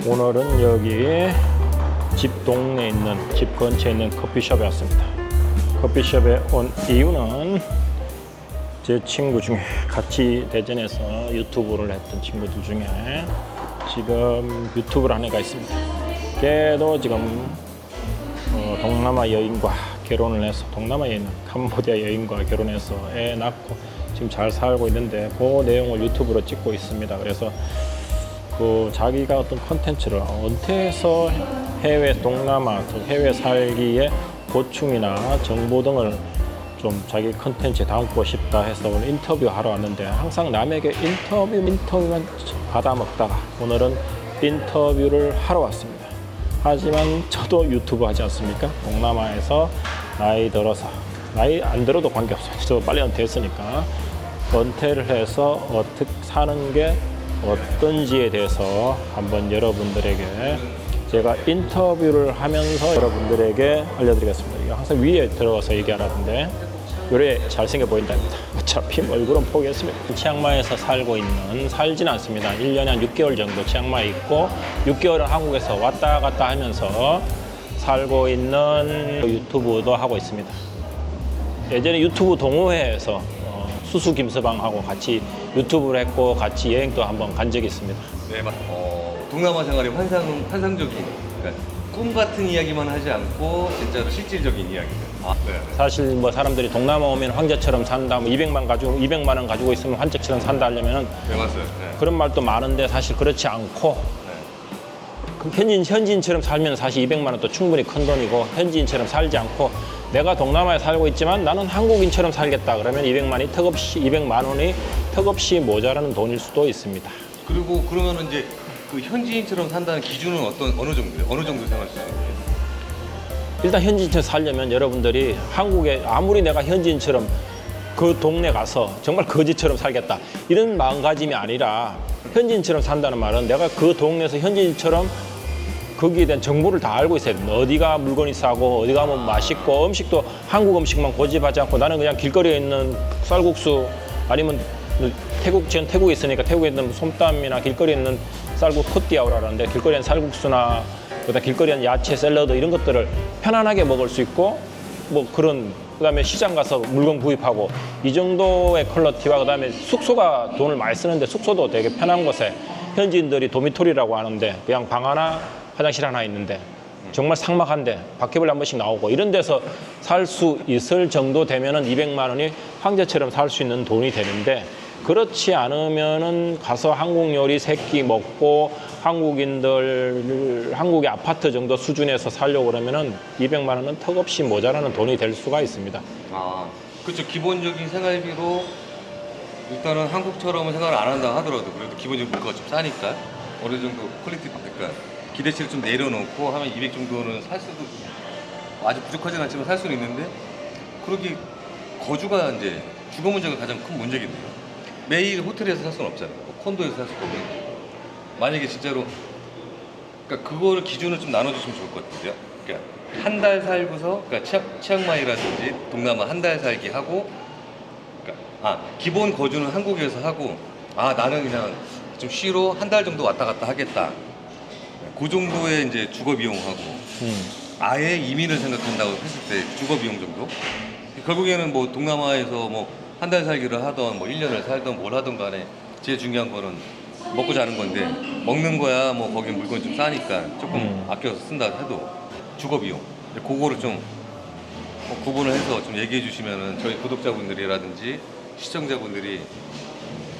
오늘은 여기 집 동네에 있는, 집 근처에 있는 커피숍에 왔습니다. 커피숍에 온 이유는 제 친구 중에 같이 대전에서 유튜브를 했던 친구들 중에 지금 유튜브를 하는 애가 있습니다. 걔도 지금 동남아 여인과 결혼을 해서, 동남아에 있는 캄보디아 여인과 결혼해서 애 낳고 지금 잘 살고 있는데 그 내용을 유튜브로 찍고 있습니다. 그래서 그 자기가 어떤 컨텐츠를 은퇴해서 해외, 동남아, 해외 살기에 보충이나 정보 등을 좀 자기 컨텐츠에 담고 싶다 해서 오늘 인터뷰하러 왔는데, 항상 남에게 인터뷰만 받아먹다가 오늘은 인터뷰를 하러 왔습니다. 하지만 저도 유튜브 하지 않습니까? 동남아에서 나이 들어서, 나이 안 들어도 관계없어요. 저 빨리 은퇴했으니까 은퇴를 해서 어떻게 사는 게 어떤지에 대해서 한번 여러분들에게 제가 인터뷰를 하면서 여러분들에게 알려드리겠습니다. 이거 항상 위에 들어가서 얘기하라던데 요래 잘생겨 보인답니다. 어차피 얼굴은 포기했습니다. 치앙마이에서 살지는 않습니다. 1년에 한 6개월 정도 치앙마이에 있고 6개월은 한국에서 왔다 갔다 하면서 살고 있는 유튜브도 하고 있습니다. 예전에 유튜브 동호회에서 수수 김서방하고 같이 유튜브를 했고 같이 여행도 한번 간 적이 있습니다. 네, 동남아 생활의 환상적인, 그러니까 꿈 같은 이야기만 하지 않고 진짜로 실질적인 이야기들. 네. 사실 뭐 사람들이 동남아 오면 황제처럼 산다, 뭐 200만 원 가지고 있으면 황제처럼 산다 하려면은 네, 맞아요. 네. 그런 말도 많은데 사실 그렇지 않고, 그 현지인처럼 살면 사실 200만 원도 충분히 큰 돈이고, 현지인처럼 살지 않고 내가 동남아에 살고 있지만 나는 한국인처럼 살겠다 그러면 200만 원이 턱없이 모자라는 돈일 수도 있습니다. 그리고 그러면은 이제 그 현지인처럼 산다는 기준은 어느 정도예요? 어느 정도 생활 수준이에요? 일단 현지인처럼 살려면 여러분들이 한국에, 아무리 내가 현지인처럼 그 동네 가서 정말 거지처럼 살겠다 이런 마음가짐이 아니라, 현지인처럼 산다는 말은 내가 그 동네에서 현지인처럼 거기에 대한 정보를 다 알고 있어야 됩니다. 어디가 물건이 싸고 어디 가면 맛있고, 음식도 한국 음식만 고집하지 않고 나는 그냥 길거리에 있는 쌀국수, 아니면 지금 태국에 있으니까 태국에 있는 솜땀이나 길거리에 있는 쌀국수 코띠아오라는데, 길거리에 있는 쌀국수나 길거리에 있는 야채 샐러드 이런 것들을 편안하게 먹을 수 있고, 뭐 그런, 그다음에 시장 가서 물건 구입하고 이 정도의 퀄리티와, 그다음에 숙소가 돈을 많이 쓰는데 숙소도 되게 편한 곳에, 현지인들이 도미토리라고 하는데 그냥 방 하나 화장실 하나 있는데 정말 삭막한데 바퀴벌레 한 번씩 나오고 이런 데서 살 수 있을 정도 되면은 200만 원이 황제처럼 살 수 있는 돈이 되는데, 그렇지 않으면은 가서 한국 요리 3끼 먹고 한국의 아파트 정도 수준에서 살려고 그러면은 200만 원은 턱없이 모자라는 돈이 될 수가 있습니다. 그렇죠. 기본적인 생활비로 일단은 한국처럼은 생활을 안 한다 하더라도 그래도 기본적인 물가가 좀 싸니까 어느 정도 퀄리티, 그러니까 기대치를 좀 내려놓고 하면 200 정도는 살 수도, 아주 부족하진 않지만 살 수는 있는데, 그러기 거주가 이제 주거 문제가 가장 큰 문제겠네요. 매일 호텔에서 살 수는 없잖아요. 콘도에서 살 수도 없는 거고. 만약에 진짜로, 그러니까 그거를 기준을 좀 나눠주시면 좋을 것 같은데요. 그러니까 한 달 살고서, 그러니까 치앙마이라든지 동남아 한 달 살기 하고, 그러니까 기본 거주는 한국에서 하고, 나는 그냥 좀 쉬러 한 달 정도 왔다 갔다 하겠다. 그 정도의 이제 주거 비용하고, 아예 이민을 생각한다고 했을 때 주거 비용 정도. 결국에는 뭐 동남아에서 뭐 한 달 살기를 하던 뭐 1년을 살던 뭘 하던 간에 제일 중요한 거는 먹고 자는 건데, 먹는 거야 뭐 거기 물건 좀 싸니까 조금 아껴서 쓴다 해도 주거 비용, 그거를 좀 구분을 해서 좀 얘기해 주시면은 저희 구독자분들이라든지 시청자분들이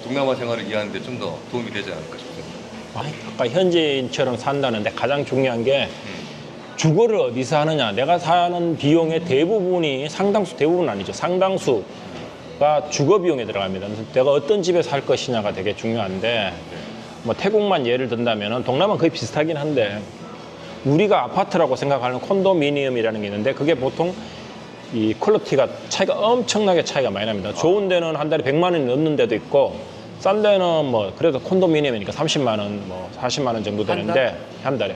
동남아 생활을 이해하는데 좀 더 도움이 되지 않을까 싶습니다. 아까 현지인처럼 산다는데 가장 중요한 게 주거를 어디서 하느냐. 내가 사는 비용의 대부분이, 대부분은 아니죠, 상당수가 주거 비용에 들어갑니다. 그래서 내가 어떤 집에 살 것이냐가 되게 중요한데, 뭐 태국만 예를 든다면 동남아는 거의 비슷하긴 한데, 우리가 아파트라고 생각하는 콘도미니엄이라는 게 있는데 그게 보통 이 퀄리티가 엄청나게 차이가 많이 납니다. 좋은 데는 한 달에 100만 원이 넘는 데도 있고, 싼 데는 뭐 그래도 콘도미니엄이니까 30만 원, 뭐 40만 원 정도 되는데 한 달에.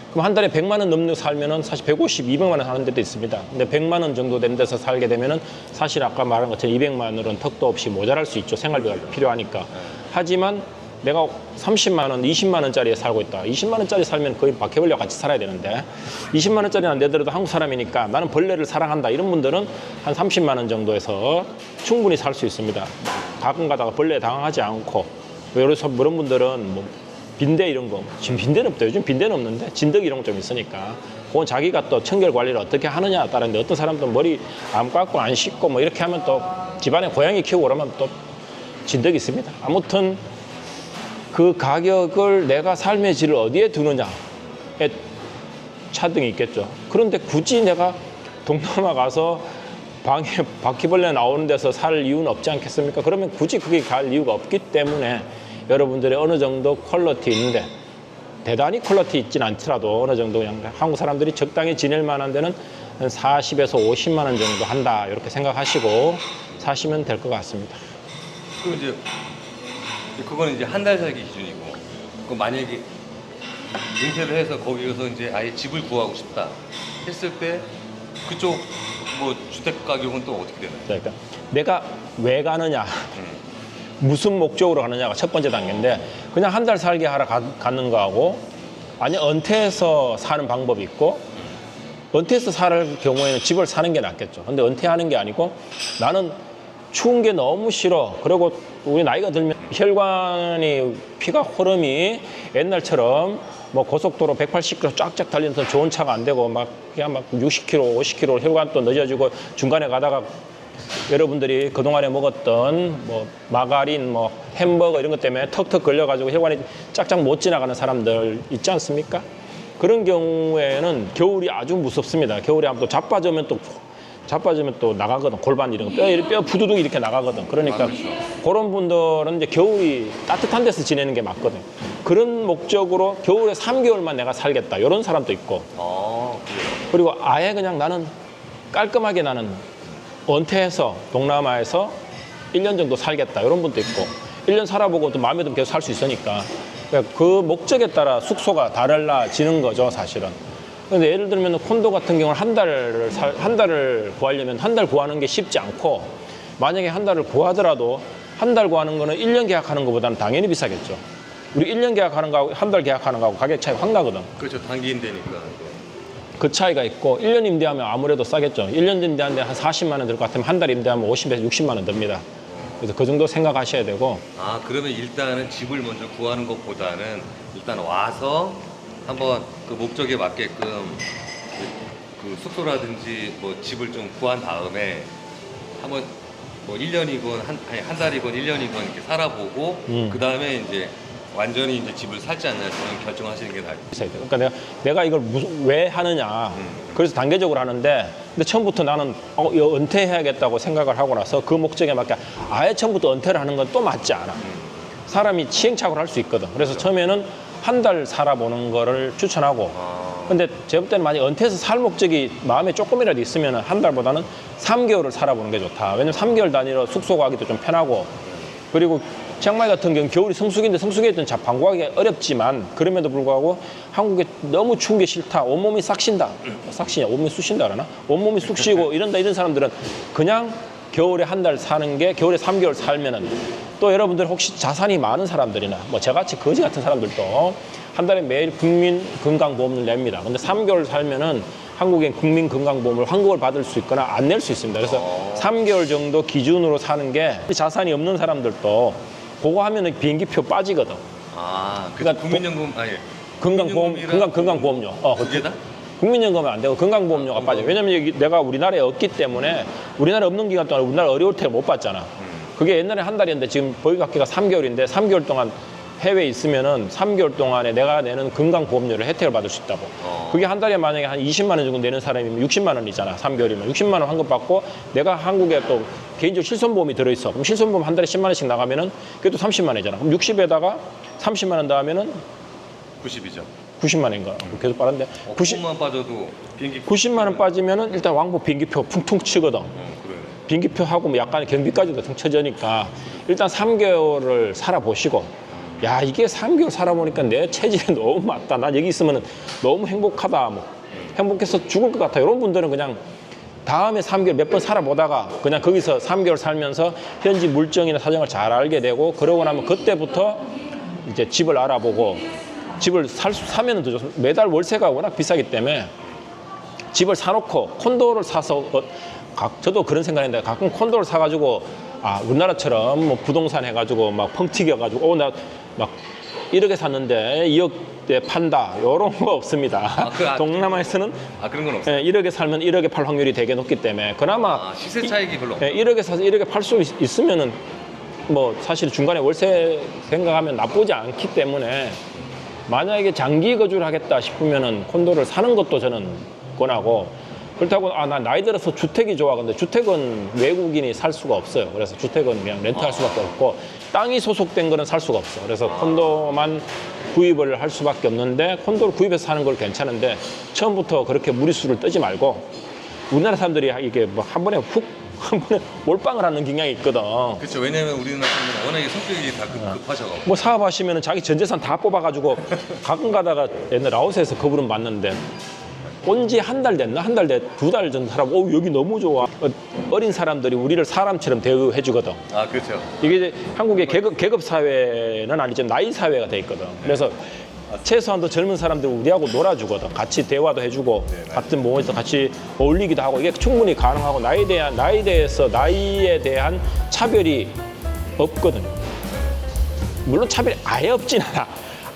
그럼 한 달에 100만 원 넘는 데 살면은 사실 150, 200만 원 하는 데도 있습니다. 근데 100만 원 정도 된 데서 살게 되면은 사실 아까 말한 것처럼 200만 원은 턱도 없이 모자랄 수 있죠. 생활비가 필요하니까. 하지만 내가 30만 원, 20만 원짜리에 살고 있다. 20만 원짜리 살면 거의 바퀴벌레와 같이 살아야 되는데 20만 원짜리는 안 되더라도 한국 사람이니까 나는 벌레를 사랑한다. 이런 분들은 한 30만 원 정도에서 충분히 살 수 있습니다. 가끔 가다가 벌레에 당황하지 않고 그래서 그런 분들은 뭐 빈대 이런 거, 지금 빈대는 없다. 요즘 빈대는 없는데 진드기 이런 거 좀 있으니까 그건 자기가 또 청결 관리를 어떻게 하느냐에 따른데 어떤 사람들은 머리 안 감고 안 씻고 뭐 이렇게 하면 또 집안에 고양이 키우고 그러면 또 진드기 있습니다. 아무튼 그 가격을 내가 삶의 질을 어디에 두느냐에 차등이 있겠죠. 그런데 굳이 내가 동남아 가서 방에 바퀴벌레 나오는 데서 살 이유는 없지 않겠습니까? 그러면 굳이 그게 갈 이유가 없기 때문에 여러분들의 어느 정도 퀄리티 있는데 대단히 퀄리티 있진 않더라도 어느 정도 그냥 한국 사람들이 적당히 지낼 만한 데는 한 40에서 50만 원 정도 한다 이렇게 생각하시고 사시면 될 것 같습니다. 그 이제 그거는 이제 한 달 살기 기준이고, 그 만약에 은퇴를 해서 거기서 이제 아예 집을 구하고 싶다 했을 때 그쪽 뭐 주택 가격은 또 어떻게 되나요? 그러니까 내가 왜 가느냐, 무슨 목적으로 가느냐가 첫 번째 단계인데 그냥 한 달 살게 하러 가는 거하고 아니 은퇴해서 사는 방법이 있고 은퇴해서 살 경우에는 집을 사는 게 낫겠죠. 근데 은퇴하는 게 아니고 나는 추운 게 너무 싫어. 그리고 우리 나이가 들면 혈관이 피가 흐름이 옛날처럼 뭐 고속도로 180km 쫙쫙 달리면서 좋은 차가 안 되고 막 그냥 막 60km, 50km 혈관 또 늦어지고 중간에 가다가 여러분들이 그동안에 먹었던 뭐 마가린, 뭐 햄버거 이런 것 때문에 턱턱 걸려가지고 혈관이 짝짝 못 지나가는 사람들 있지 않습니까? 그런 경우에는 겨울이 아주 무섭습니다. 겨울에 한번 또 자빠지면 또 나가거든. 골반 이런 거. 뼈 부두둑 이렇게 나가거든. 그러니까 그렇죠. 그런 분들은 이제 겨울이 따뜻한 데서 지내는 게 맞거든. 그런 목적으로 겨울에 3개월만 내가 살겠다. 이런 사람도 있고. 그래요. 그리고 아예 그냥 나는 깔끔하게 나는 은퇴해서 동남아에서 1년 정도 살겠다. 이런 분도 있고. 1년 살아보고 또 마음에 들면 계속 살 수 있으니까. 그러니까 그 목적에 따라 숙소가 달라지는 거죠, 사실은. 근데 예를 들면 콘도 같은 경우는 한 달을 구하려면 한 달 구하는 게 쉽지 않고 만약에 한 달을 구하더라도 한 달 구하는 거는 1년 계약하는 것보다는 당연히 비싸겠죠. 우리 1년 계약하는 거하고 한 달 계약하는 거하고 가격 차이 확 나거든. 그렇죠. 단기 임대니까. 그 차이가 있고 1년 임대하면 아무래도 싸겠죠. 1년 임대하는데 한 40만 원 들 것 같으면 한 달 임대하면 50에서 60만 원 듭니다. 그래서 그 정도 생각하셔야 되고. 그러면 일단은 집을 먼저 구하는 것보다는 일단 와서 한번 그 목적에 맞게끔 그 숙소라든지 뭐 집을 좀 구한 다음에 한번 뭐 1년이건 한 달이건 1년이건 이렇게 살아보고 그 다음에 이제 완전히 이제 집을 살지 않나 저는 결정하시는 게 나아요. 그러니까 내가 이걸 왜 하느냐. 그래서 단계적으로 하는데 근데 처음부터 나는 이거 은퇴해야겠다고 생각을 하고 나서 그 목적에 맞게 아예 처음부터 은퇴를 하는 건 또 맞지 않아. 사람이 시행착오를 할 수 있거든. 그래서 처음에는 한 달 살아보는 거를 추천하고 근데 제가 볼 때는 만약 은퇴해서 살 목적이 마음에 조금이라도 있으면 한 달보다는 3개월을 살아보는 게 좋다. 왜냐면 3개월 단위로 숙소 가기도 좀 편하고 그리고 치앙마이 같은 경우는 겨울이 성수기인데 성수기에 있던 방구 가기 어렵지만 그럼에도 불구하고 한국에 너무 추운 게 싫다. 온몸이 싹신다. 싹시냐? 온몸이 쑤신다 그러나? 온몸이 쑥 쉬고 이런다 이런 사람들은 그냥 겨울에 한 달 사는 게 겨울에 3개월 살면은 또 여러분들 혹시 자산이 많은 사람들이나 뭐 저같이 거지 같은 사람들도 한 달에 매일 국민 건강보험을 냅니다. 근데 3개월 살면은 한국엔 국민 건강보험을 환급을 받을 수 있거나 안 낼 수 있습니다. 그래서 3개월 정도 기준으로 사는 게 자산이 없는 사람들도 그거 하면은 비행기표 빠지거든. 그러니까 국민연금 건강보험료. 두 개다? 국민연금은 안 되고 건강보험료가 빠져요. 왜냐면 여기 내가 우리나라에 없기 때문에 우리나라에 없는 기간 동안 우리나라 어려울 때 못 받잖아. 그게 옛날에 한 달이었는데 지금 보육학기가 3개월인데 3개월 동안 해외에 있으면은 3개월 동안에 내가 내는 건강보험료를 혜택을 받을 수 있다고. 그게 한 달에 만약에 한 20만 원 정도 내는 사람이면 60만 원이잖아. 3개월이면 60만 원 환급받고 내가 한국에 또 개인적 실손보험이 들어있어. 그럼 실손보험 한 달에 10만 원씩 나가면은 그게 또 30만 원이잖아. 그럼 60에다가 30만 원 더하면은 90이죠. 90만 원인가? 계속 빠른데 90만 빠져도 비행기 90만 원 빠지면은 일단 왕복 비행기표 풍퉁 치거든. 그래. 비행기표 하고 뭐 약간의 경비까지도 쳐지니까 일단 3개월을 살아보시고 야 이게 3개월 살아보니까 내 체질에 너무 맞다. 난 여기 있으면 너무 행복하다. 뭐 행복해서 죽을 것 같아. 이런 분들은 그냥 다음에 3개월 몇 번 살아보다가 그냥 거기서 3개월 살면서 현지 물정이나 사정을 잘 알게 되고 그러고 나면 그때부터 이제 집을 알아보고 집을 사면 더 좋습니다. 매달 월세가 워낙 비싸기 때문에 집을 사놓고 콘도를 사서 저도 그런 생각했는데 가끔 콘도를 사가지고 우리나라처럼 뭐 부동산 해가지고 막 펑튀겨가지고 나 막 1억에 샀는데 2억에 판다 이런 거 없습니다. 동남아에서는 그런 건 없어요. 1억에 살면 1억에 팔 확률이 되게 높기 때문에 그나마 시세 차익이 별로 없어요. 1억에 사서 1억에 팔 수 있으면은 뭐 사실 중간에 월세 생각하면 나쁘지 않기 때문에 만약에 장기 거주를 하겠다 싶으면은 콘도를 사는 것도 저는 권하고 그렇다고 나 나이 들어서 주택이 좋아. 근데 주택은 외국인이 살 수가 없어요. 그래서 주택은 그냥 렌트할 수밖에 없고 땅이 소속된 거는 살 수가 없어. 그래서 콘도만 구입을 할 수밖에 없는데 콘도를 구입해서 사는 걸 괜찮은데 처음부터 그렇게 무리수를 뜨지 말고 우리나라 사람들이 이게 뭐 한 번에 몰빵을 하는 경향이 있거든. 그렇죠. 왜냐면 우리나라 사람들은 워낙에 성격이 다 급하셔가지고. 뭐 사업하시면 자기 전 재산 다 뽑아가지고 가끔 가다가 옛날 라오스에서 그 부름 봤는데 온 지 한 달 됐나? 한 달 됐, 2달 전 사람, 여기 너무 좋아. 어린 사람들이 우리를 사람처럼 대우해 주거든. 그렇죠. 이게 이제 한국의 계급 사회는 아니지만 나이 사회가 돼 있거든. 그래서 최소한도 젊은 사람들 우리하고 놀아주거든. 같이 대화도 해주고 같은 모임에서 같이 어울리기도 하고 이게 충분히 가능하고 나이에 대한 차별이 없거든요. 물론 차별이 아예 없진 않아.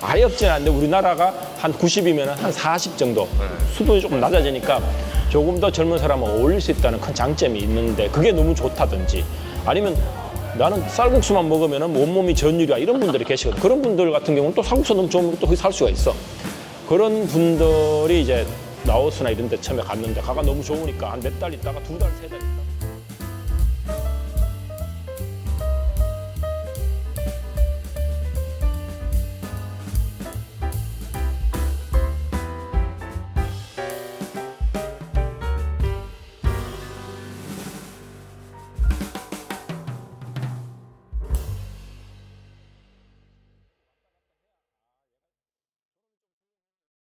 아예 없진 않은데 우리나라가 한 90이면 한 40 정도 수준이 조금 낮아지니까 조금 더 젊은 사람은 어울릴 수 있다는 큰 장점이 있는데 그게 너무 좋다든지 아니면 나는 쌀국수만 먹으면 온몸이 전율이야 이런 분들이 계시거든. 그런 분들 같은 경우는 또 쌀국수 너무 좋으면 또 거기 살 수가 있어. 그런 분들이 이제 라오스나 이런 데 처음에 갔는데 가가 너무 좋으니까 한 몇 달 있다가 2달, 3달 있다가